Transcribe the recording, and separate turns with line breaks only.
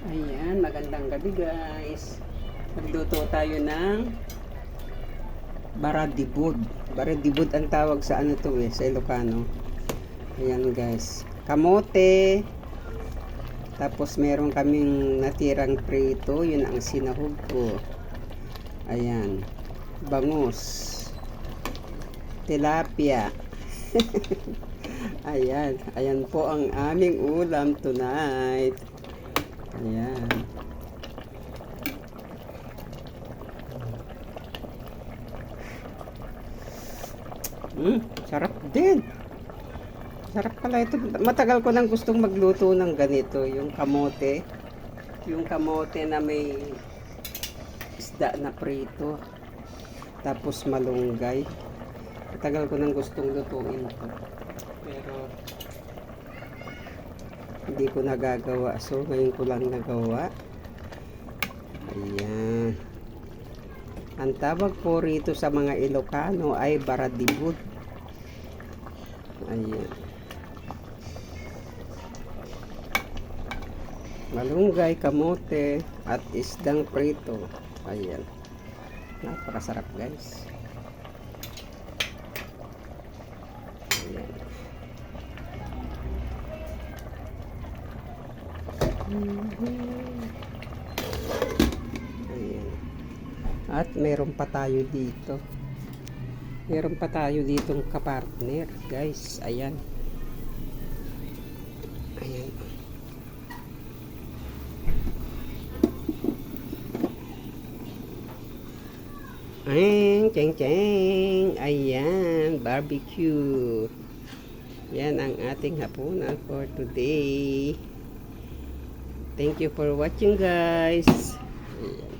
Ayan, magandang gabi guys. Magluto tayo ng baradibud. Baradibud ang tawag sa ano to sa Ilocano. Ayan guys. Kamote. Tapos meron kaming natirang prito. Yun ang sinahog ko. Ayan. Bangus. Tilapia. Ayan. Ayan po ang aming ulam tonight. Ayan. Sarap din. Sarap pala ito. Matagal ko nang gustong magluto ng ganito. Yung kamote. Yung kamote na may isda na prito. Tapos malunggay. Matagal ko nang gustong lutuin ito. Pero hindi ko nagagawa. So, ngayon ko lang nagawa. Ayan. Ang tawag po rito sa mga Ilocano ay baradibud. Ayan. Malunggay, kamote, at isdang prito. Ayan. Napakasarap guys. Ayan. Ayan. At meron pa tayo dito. Meron pa tayo ditong kapartner, guys. Ayan. Ayan. Ayan, cheng cheng. Ayan, barbecue. Yan ang ating hapunan for today. Thank you for watching guys. Ayan.